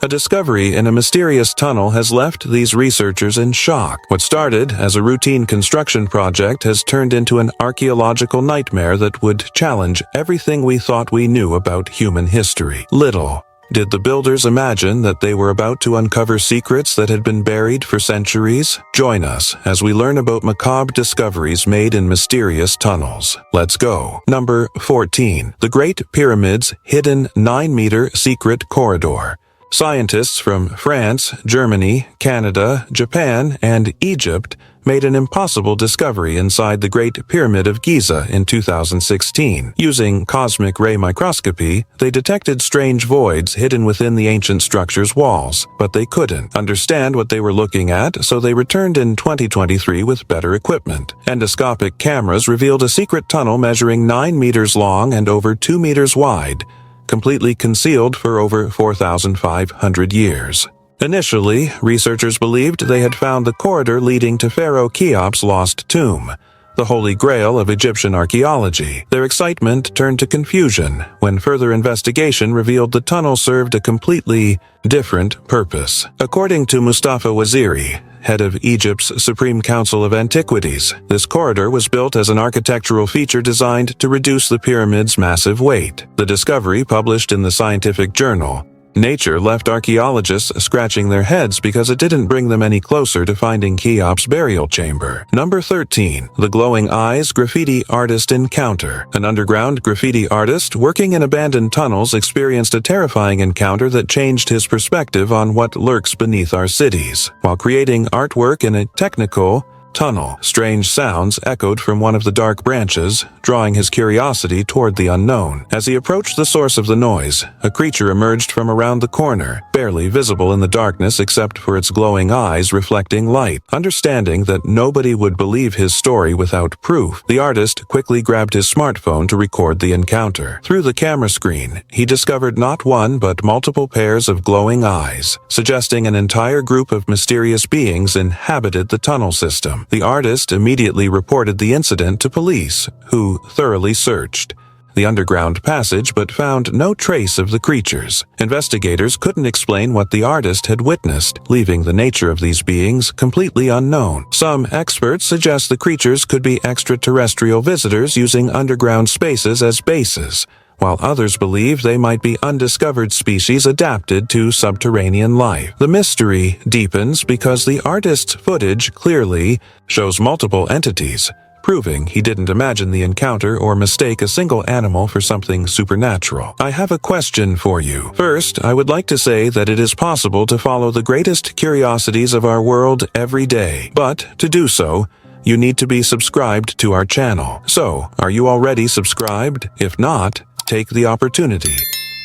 A discovery in a mysterious tunnel has left these researchers in shock. What started as a routine construction project has turned into an archaeological nightmare that would challenge everything we thought we knew about human history. Little did the builders imagine that they were about to uncover secrets that had been buried for centuries. Join us as we learn about macabre discoveries made in mysterious tunnels. Let's go. Number 14. The Great Pyramid's hidden 9-meter secret corridor. Scientists from France, Germany, Canada, Japan, and Egypt made an impossible discovery inside the Great Pyramid of Giza in 2016. Using cosmic ray microscopy, they detected strange voids hidden within the ancient structure's walls, but they couldn't understand what they were looking at, so they returned in 2023 with better equipment. Endoscopic cameras revealed a secret tunnel measuring 9 meters long and over 2 meters wide, completely concealed for over 4,500 years. Initially, researchers believed they had found the corridor leading to Pharaoh Cheops' lost tomb, the holy grail of Egyptian archaeology. Their excitement turned to confusion when further investigation revealed the tunnel served a completely different purpose. According to Mustafa Waziri, head of Egypt's Supreme Council of Antiquities, this corridor was built as an architectural feature designed to reduce the pyramid's massive weight. The discovery, published in the scientific journal Nature, left archaeologists scratching their heads because it didn't bring them any closer to finding Cheops' burial chamber. Number 13. The Glowing Eyes Graffiti Artist Encounter. An underground graffiti artist working in abandoned tunnels experienced a terrifying encounter that changed his perspective on what lurks beneath our cities. While creating artwork in a technical tunnel, strange sounds echoed from one of the dark branches, drawing his curiosity toward the unknown. As he approached the source of the noise, a creature emerged from around the corner, barely visible in the darkness except for its glowing eyes reflecting light. Understanding that nobody would believe his story without proof, the artist quickly grabbed his smartphone to record the encounter. Through the camera screen, he discovered not one but multiple pairs of glowing eyes, suggesting an entire group of mysterious beings inhabited the tunnel system. The artist immediately reported the incident to police, who thoroughly searched the underground passage but found no trace of the creatures. Investigators couldn't explain what the artist had witnessed, leaving the nature of these beings completely unknown. Some experts suggest the creatures could be extraterrestrial visitors using underground spaces as bases, while others believe they might be undiscovered species adapted to subterranean life. The mystery deepens because the artist's footage clearly shows multiple entities, proving he didn't imagine the encounter or mistake a single animal for something supernatural. I have a question for you. First, I would like to say that it is possible to follow the greatest curiosities of our world every day, but to do so, you need to be subscribed to our channel. So, are you already subscribed? If not, take the opportunity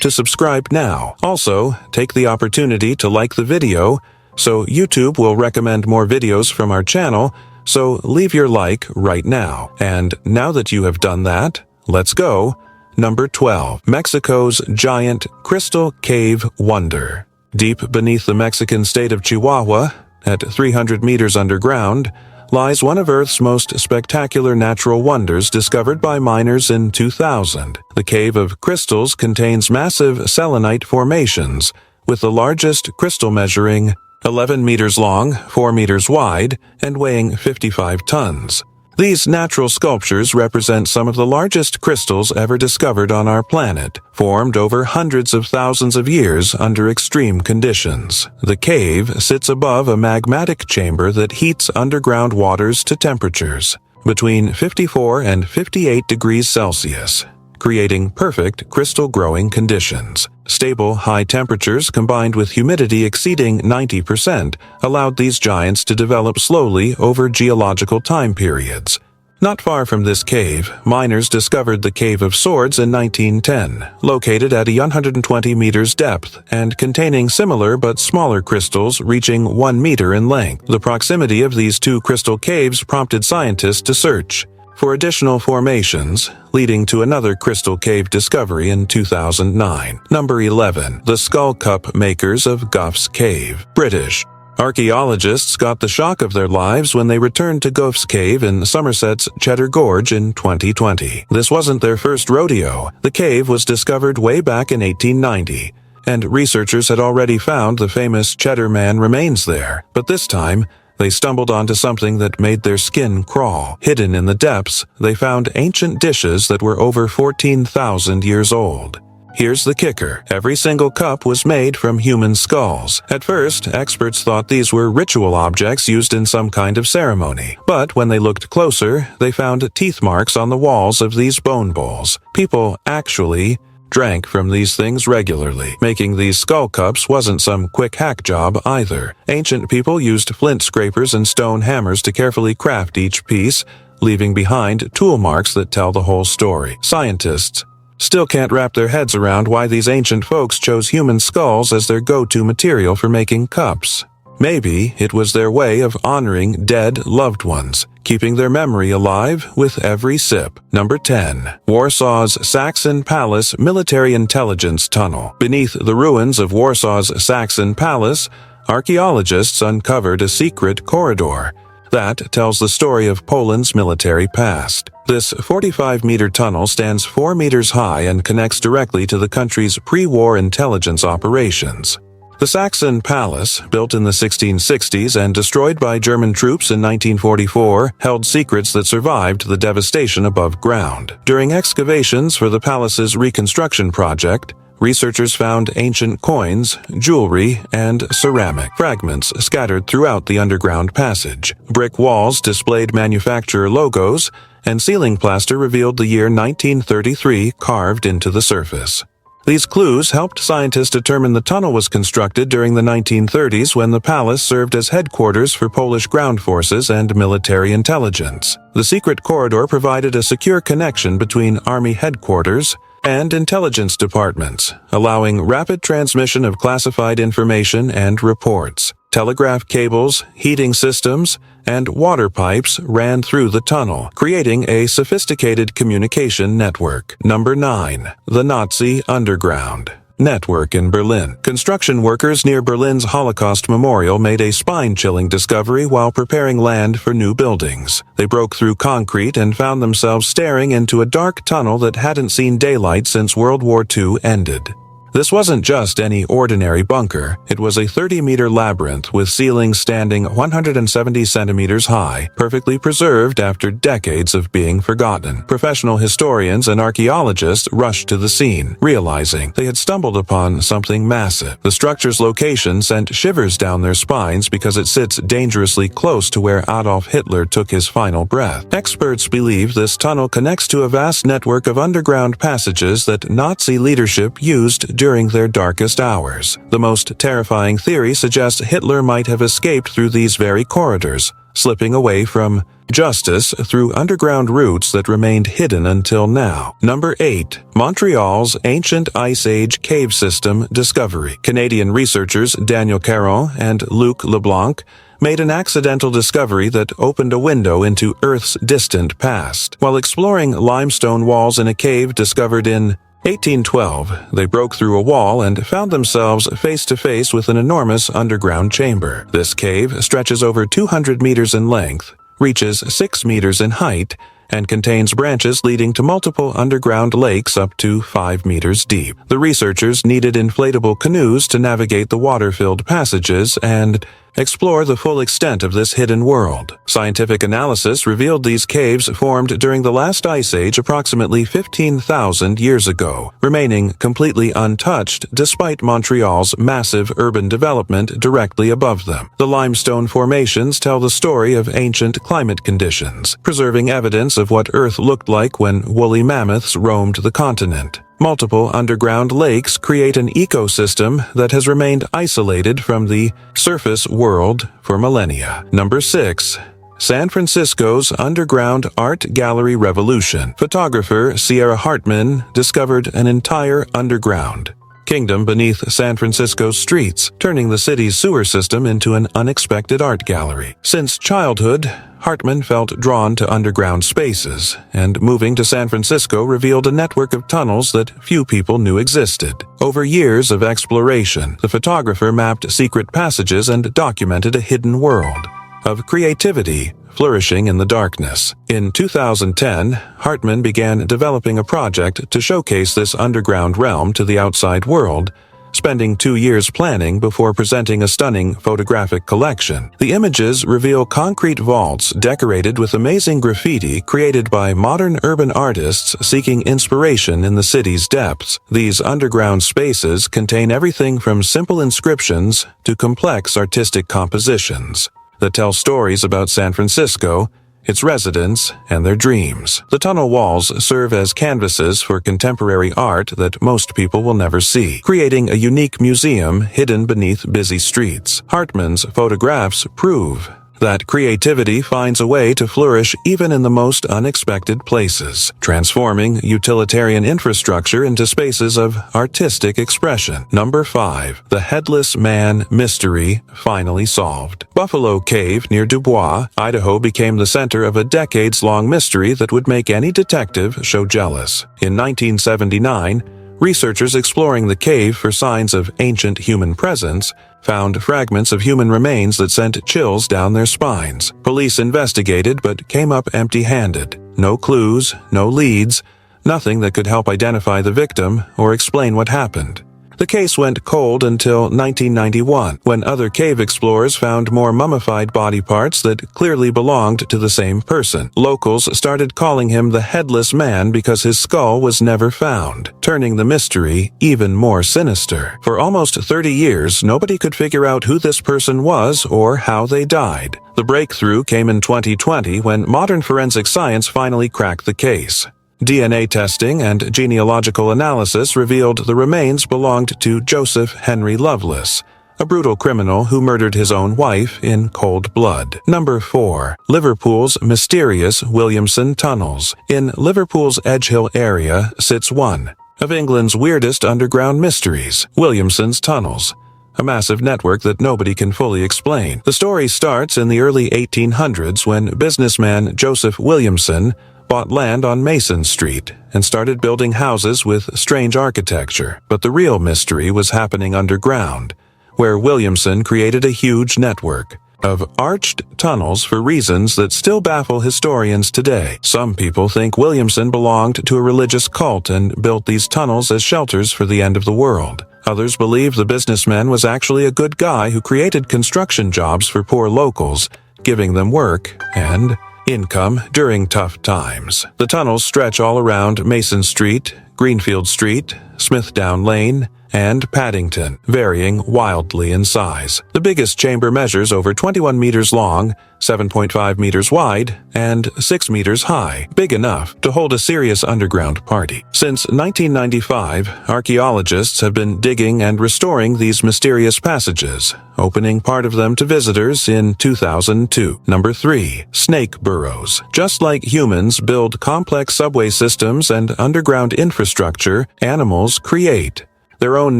to subscribe now. Also, take the opportunity to like the video so YouTube will recommend more videos from our channel, so leave your like right now. And now that you have done that, let's go. Number 12. Mexico's Giant Crystal Cave Wonder. Deep beneath the Mexican state of Chihuahua, at 300 meters underground, lies one of Earth's most spectacular natural wonders discovered by miners in 2000. The Cave of Crystals contains massive selenite formations, with the largest crystal measuring 11 meters long, 4 meters wide, and weighing 55 tons. These natural sculptures represent some of the largest crystals ever discovered on our planet, formed over hundreds of thousands of years under extreme conditions. The cave sits above a magmatic chamber that heats underground waters to temperatures between 54 and 58 degrees Celsius, creating perfect crystal growing conditions. Stable high temperatures combined with humidity exceeding 90% allowed these giants to develop slowly over geological time periods. Not far from this cave, miners discovered the Cave of Swords in 1910, located at 120 meters depth and containing similar but smaller crystals reaching 1 meter in length. The proximity of these two crystal caves prompted scientists to search for additional formations, leading to another crystal cave discovery in 2009. Number 11. The Skull Cup Makers of Gough's Cave. British archaeologists got the shock of their lives when they returned to Gough's Cave in Somerset's Cheddar Gorge in 2020. This wasn't their first rodeo. The cave was discovered way back in 1890, and researchers had already found the famous Cheddar Man remains there. But this time, they stumbled onto something that made their skin crawl. Hidden in the depths, they found ancient dishes that were over 14,000 years old. Here's the kicker. Every single cup was made from human skulls. At first, experts thought these were ritual objects used in some kind of ceremony. But when they looked closer, they found teeth marks on the walls of these bone bowls. People actually drank from these things regularly. Making these skull cups wasn't some quick hack job either. Ancient people used flint scrapers and stone hammers to carefully craft each piece, leaving behind tool marks that tell the whole story. Scientists still can't wrap their heads around why these ancient folks chose human skulls as their go-to material for making cups. Maybe it was their way of honoring dead loved ones, keeping their memory alive with every sip. Number 10. Warsaw's Saxon Palace Military Intelligence Tunnel. Beneath the ruins of Warsaw's Saxon Palace, archaeologists uncovered a secret corridor that tells the story of Poland's military past. This 45-meter tunnel stands 4 meters high and connects directly to the country's pre-war intelligence operations. The Saxon Palace, built in the 1660s and destroyed by German troops in 1944, held secrets that survived the devastation above ground. During excavations for the palace's reconstruction project, researchers found ancient coins, jewelry, and ceramic fragments scattered throughout the underground passage. Brick walls displayed manufacturer logos, and ceiling plaster revealed the year 1933 carved into the surface. These clues helped scientists determine the tunnel was constructed during the 1930s when the palace served as headquarters for Polish ground forces and military intelligence. The secret corridor provided a secure connection between army headquarters and intelligence departments, allowing rapid transmission of classified information and reports. Telegraph cables, heating systems, and water pipes ran through the tunnel, creating a sophisticated communication network. Number 9. The Nazi Underground Network in Berlin. Construction workers near Berlin's Holocaust Memorial made a spine-chilling discovery while preparing land for new buildings. They broke through concrete and found themselves staring into a dark tunnel that hadn't seen daylight since World War II ended. This wasn't just any ordinary bunker. It was a 30-meter labyrinth with ceilings standing 170 centimeters high, perfectly preserved after decades of being forgotten. Professional historians and archaeologists rushed to the scene, realizing they had stumbled upon something massive. The structure's location sent shivers down their spines because it sits dangerously close to where Adolf Hitler took his final breath. Experts believe this tunnel connects to a vast network of underground passages that Nazi leadership used during their darkest hours. The most terrifying theory suggests Hitler might have escaped through these very corridors, slipping away from justice through underground routes that remained hidden until now. Number 8. Montreal's Ancient Ice Age Cave System Discovery. Canadian researchers Daniel Caron and Luc Leblanc made an accidental discovery that opened a window into Earth's distant past. While exploring limestone walls in a cave discovered in 1812, they broke through a wall and found themselves face to face with an enormous underground chamber. This cave stretches over 200 meters in length, reaches 6 meters in height, and contains branches leading to multiple underground lakes up to 5 meters deep. The researchers needed inflatable canoes to navigate the water-filled passages and explore the full extent of this hidden world. Scientific analysis revealed these caves formed during the last ice age approximately 15,000 years ago, remaining completely untouched despite Montreal's massive urban development directly above them. The limestone formations tell the story of ancient climate conditions, preserving evidence of what Earth looked like when woolly mammoths roamed the continent. Multiple underground lakes create an ecosystem that has remained isolated from the surface world for millennia. Number 6. San Francisco's Underground Art Gallery Revolution. Photographer Sierra Hartman discovered an entire underground kingdom beneath San Francisco's streets, turning the city's sewer system into an unexpected art gallery. Since childhood, Hartman felt drawn to underground spaces, and moving to San Francisco revealed a network of tunnels that few people knew existed. Over years of exploration, the photographer mapped secret passages and documented a hidden world of creativity flourishing in the darkness. In 2010, Hartman began developing a project to showcase this underground realm to the outside world, spending 2 years planning before presenting a stunning photographic collection. The images reveal concrete vaults decorated with amazing graffiti created by modern urban artists seeking inspiration in the city's depths. These underground spaces contain everything from simple inscriptions to complex artistic compositions that tell stories about San Francisco, its residents, and their dreams. The tunnel walls serve as canvases for contemporary art that most people will never see, creating a unique museum hidden beneath busy streets. Hartman's photographs prove that creativity finds a way to flourish even in the most unexpected places, transforming utilitarian infrastructure into spaces of artistic expression. Number 5. The Headless Man Mystery Finally Solved. Buffalo Cave near Dubois, Idaho became the center of a decades-long mystery that would make any detective show jealous. In 1979, researchers exploring the cave for signs of ancient human presence found fragments of human remains that sent chills down their spines. Police investigated but came up empty-handed. No clues, no leads, nothing that could help identify the victim or explain what happened. The case went cold until 1991, when other cave explorers found more mummified body parts that clearly belonged to the same person. Locals started calling him the Headless Man because his skull was never found, turning the mystery even more sinister. For almost 30 years, nobody could figure out who this person was or how they died. The breakthrough came in 2020 when modern forensic science finally cracked the case. DNA testing and genealogical analysis revealed the remains belonged to Joseph Henry Loveless, a brutal criminal who murdered his own wife in cold blood. Number 4. Liverpool's mysterious Williamson tunnels. In Liverpool's Edge Hill area sits one of England's weirdest underground mysteries, Williamson's tunnels, a massive network that nobody can fully explain. The story starts in the early 1800s when businessman Joseph Williamson bought land on Mason Street and started building houses with strange architecture. But the real mystery was happening underground, where Williamson created a huge network of arched tunnels for reasons that still baffle historians today. Some people think Williamson belonged to a religious cult and built these tunnels as shelters for the end of the world. Others believe the businessman was actually a good guy who created construction jobs for poor locals, giving them work and income during tough times. The tunnels stretch all around Mason Street, Greenfield Street, Smithdown Lane, and Paddington, varying wildly in size. The biggest chamber measures over 21 meters long, 7.5 meters wide, and 6 meters high, big enough to hold a serious underground party. Since 1995, archaeologists have been digging and restoring these mysterious passages, opening part of them to visitors in 2002. Number 3. Snake burrows. Just like humans build complex subway systems and underground infrastructure, animals create their own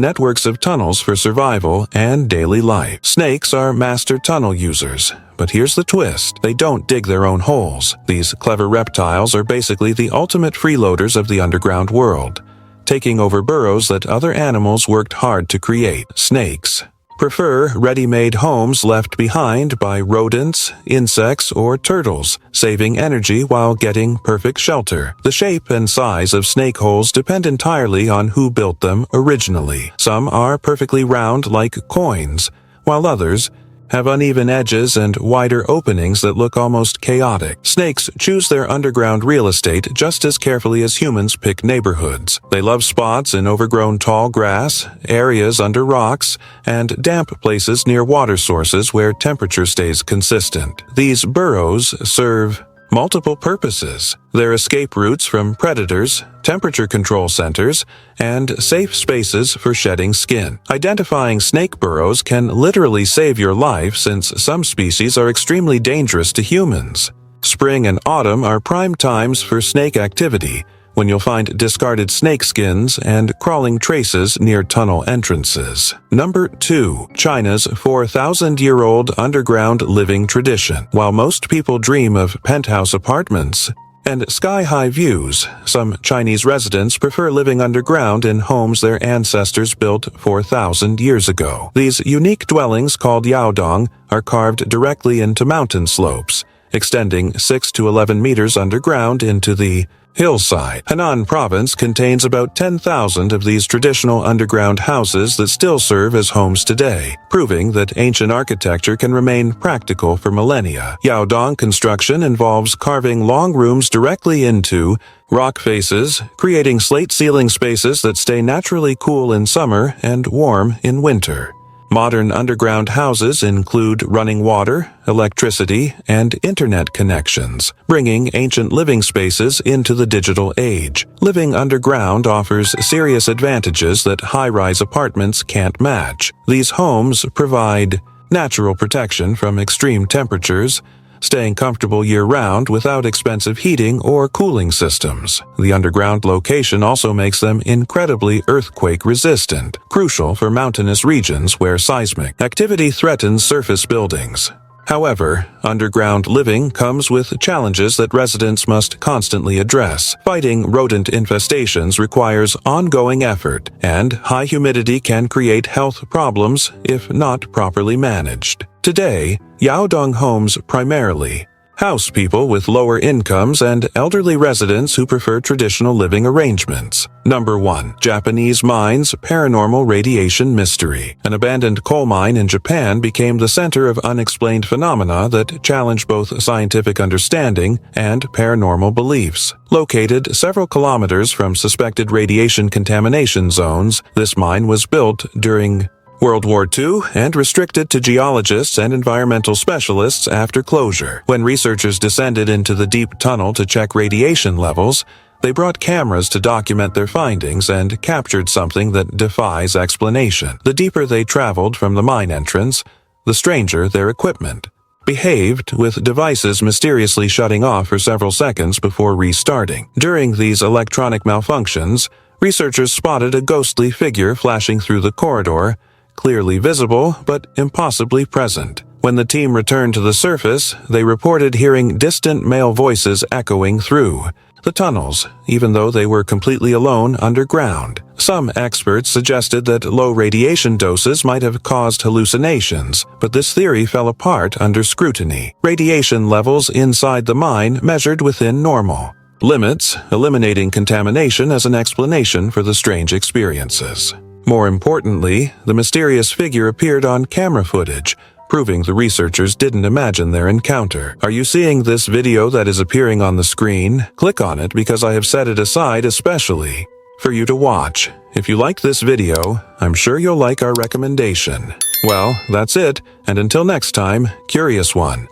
networks of tunnels for survival and daily life. Snakes are master tunnel users, but here's the twist. They don't dig their own holes. These clever reptiles are basically the ultimate freeloaders of the underground world, taking over burrows that other animals worked hard to create. Snakes prefer ready-made homes left behind by rodents, insects, or turtles, saving energy while getting perfect shelter. The shape and size of snake holes depend entirely on who built them originally. Some are perfectly round like coins, while others have uneven edges and wider openings that look almost chaotic. Snakes choose their underground real estate just as carefully as humans pick neighborhoods. They love spots in overgrown tall grass, areas under rocks, and damp places near water sources where temperature stays consistent. These burrows serve multiple purposes. They're escape routes from predators, temperature control centers, and safe spaces for shedding skin. Identifying snake burrows can literally save your life since some species are extremely dangerous to humans. Spring and autumn are prime times for snake activity, when you'll find discarded snake skins and crawling traces near tunnel entrances. Number 2. China's 4,000-year-old underground living tradition. While most people dream of penthouse apartments and sky-high views, some Chinese residents prefer living underground in homes their ancestors built 4,000 years ago. These unique dwellings, called yaodong, are carved directly into mountain slopes, extending 6 to 11 meters underground into the hillside. Henan province contains about 10,000 of these traditional underground houses that still serve as homes today, proving that ancient architecture can remain practical for millennia. Yaodong construction involves carving long rooms directly into rock faces, creating slate ceiling spaces that stay naturally cool in summer and warm in winter. Modern underground houses include running water, electricity, and internet connections, bringing ancient living spaces into the digital age. Living underground offers serious advantages that high-rise apartments can't match. These homes provide natural protection from extreme temperatures, staying comfortable year-round without expensive heating or cooling systems. The underground location also makes them incredibly earthquake-resistant, crucial for mountainous regions where seismic activity threatens surface buildings. However, underground living comes with challenges that residents must constantly address. Fighting rodent infestations requires ongoing effort, and high humidity can create health problems if not properly managed. Today, Yaodong homes primarily house people with lower incomes and elderly residents who prefer traditional living arrangements. Number 1. Japanese Mines Paranormal Radiation Mystery. An abandoned coal mine in Japan became the center of unexplained phenomena that challenge both scientific understanding and paranormal beliefs. Located several kilometers from suspected radiation contamination zones, this mine was built during World War II and restricted to geologists and environmental specialists after closure. When researchers descended into the deep tunnel to check radiation levels, they brought cameras to document their findings and captured something that defies explanation. The deeper they traveled from the mine entrance, the stranger their equipment behaved, with devices mysteriously shutting off for several seconds before restarting. During these electronic malfunctions, researchers spotted a ghostly figure flashing through the corridor, clearly visible but impossibly present. When the team returned to the surface, they reported hearing distant male voices echoing through the tunnels, even though they were completely alone underground. Some experts suggested that low radiation doses might have caused hallucinations, but this theory fell apart under scrutiny. Radiation levels inside the mine measured within normal limits, eliminating contamination as an explanation for the strange experiences. More importantly, the mysterious figure appeared on camera footage, proving the researchers didn't imagine their encounter. Are you seeing this video that is appearing on the screen? Click on it because I have set it aside especially for you to watch. If you liked this video, I'm sure you'll like our recommendation. Well, that's it, and until next time, Curious One.